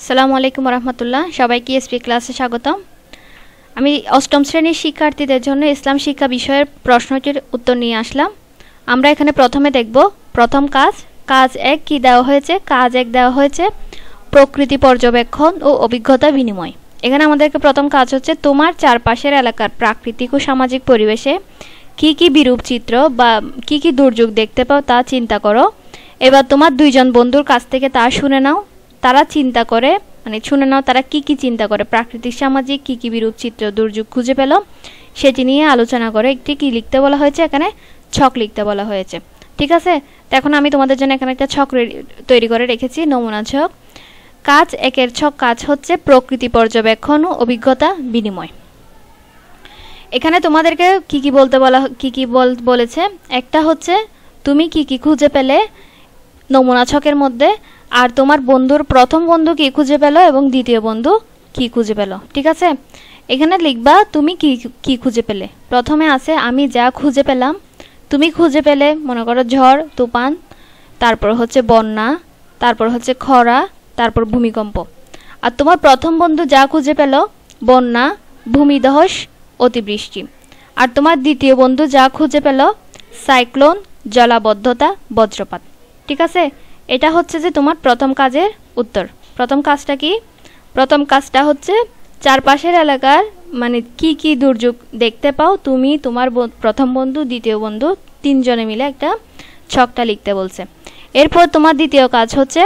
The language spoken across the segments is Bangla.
আসসালামু আলাইকুম রহমতুল্লাহ। সবাইকে এসপি ক্লাসে স্বাগতম। আমি অষ্টম শ্রেণীর শিক্ষার্থীদের জন্য ইসলাম শিক্ষা বিষয়ের প্রশ্নটির উত্তর নিয়ে আসলাম। আমরা এখানে প্রথমে দেখব প্রথম কাজ 1 কি দেওয়া হয়েছে। কাজ 1 দেওয়া হয়েছে প্রকৃতি পর্যবেক্ষণ ও অভিজ্ঞতা বিনিময়। এখানে আমাদেরকে প্রথম কাজ হচ্ছে তোমার চারপাশের এলাকার প্রাকৃতিক ও সামাজিক পরিবেশে কি কি বিরূপ চিত্র বা কি কি দুর্যোগ দেখতে পাও তা চিন্তা করো। এবার তোমার দুইজন বন্ধুর কাছ থেকে তা শুনে নাও। তারা চিন্তা করে শুনে নাও তারা কি কি চিন্তা করে, প্রাকৃতিক সামাজিক কি কি বিরূপ চিত্র দুর্যোগ খুঁজে পেল সেটি নিয়ে আলোচনা করে একটি কি লিখতে বলা হয়েছে, এখানে ছক লিখতে বলা হয়েছে। ঠিক আছে, তো এখন আমি তোমাদের জন্য এখানে একটা ছক তৈরি করে রেখেছি, নমুনা ছক। কাজ 1 ছক কাজ হচ্ছে প্রকৃতি পর্যবেক্ষণ ও অভিজ্ঞতা বিনিময়। এখানে তোমাদেরকে কি কি বলতে বলা বলেছে, একটা হচ্ছে তুমি কি কি খুঁজে পেলে নমুনা ছকের মধ্যে, আর তোমার প্রথম বন্ধু কি খুঁজে পেল এবং দ্বিতীয় বন্ধু কি খুঁজে পেল। ঠিক আছে, এখানে লিখবা তুমি কি কি খুঁজে পেলে। প্রথমে আছে আমি যা খুঁজে পেলাম, তুমি খুঁজে পেলে মনে করো ঝড় তুফান, তারপর হচ্ছে বন্যা, তারপর হচ্ছে খরা, তারপর ভূমিকম্প। আর তোমার প্রথম বন্ধু যা খুঁজে পেল বন্যা, ভূমিধস, অতিবৃষ্টি। আর তোমার দ্বিতীয় বন্ধু যা খুঁজে পেল সাইক্লোন, জলাবদ্ধতা, বজ্রপাত। ঠিক আছে, এটা হচ্ছে যে তোমার প্রথম কাজের উত্তর। প্রথম কাজটা কি? প্রথম কাজটা হচ্ছে চারপাশের এলাকার কি কি দুর্যোগ দেখতে পাও তুমি, তোমার প্রথম বন্ধু, দ্বিতীয় বন্ধু, তিনজনে মিলে একটা ছকটা লিখতে বলছে। এরপর তোমার দ্বিতীয় কাজ হচ্ছে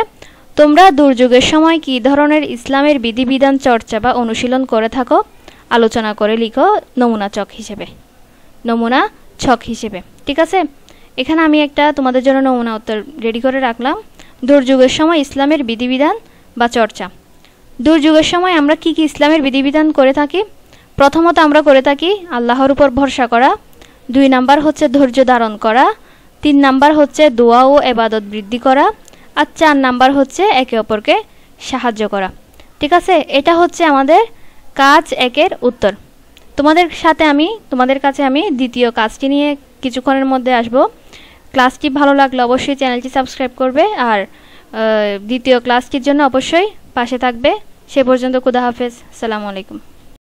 তোমরা দুর্যোগের সময় কি ধরনের ইসলামের বিধিবিধান চর্চা বা অনুশীলন করে থাকো আলোচনা করে লিখো নমুনা ছক হিসেবে। ঠিক আছে, এখানে আমি একটা তোমাদের জন্য নমুনা উত্তর রেডি করে রাখলাম। দুর্যোগের সময় ইসলামের বিধিবিধান বা চর্চা। দুর্যোগের সময় আমরা কি কি ইসলামের বিধিবিধান করে থাকি? প্রথমত আমরা করে থাকি আল্লাহর উপর ভরসা করা, 2 নাম্বার হচ্ছে ধৈর্য ধারণ করা, 3 নাম্বার হচ্ছে দোয়া ও ইবাদত বৃদ্ধি করা, আর 4 নাম্বার হচ্ছে একে অপরকে সাহায্য করা। ঠিক আছে, এটা হচ্ছে আমাদের কাজ 1 উত্তর। তোমাদের কাছে আমি দ্বিতীয় কাজটি নিয়ে কিছুক্ষণের মধ্যে আসব। ক্লাসটি ভালো লাগলে অবশ্যই চ্যানেলটি সাবস্ক্রাইব করবে, আর দ্বিতীয় ক্লাসটির জন্য অবশ্যই পাশে থাকবে। সে পর্যন্ত খুদা হাফেজ, আসসালামু আলাইকুম।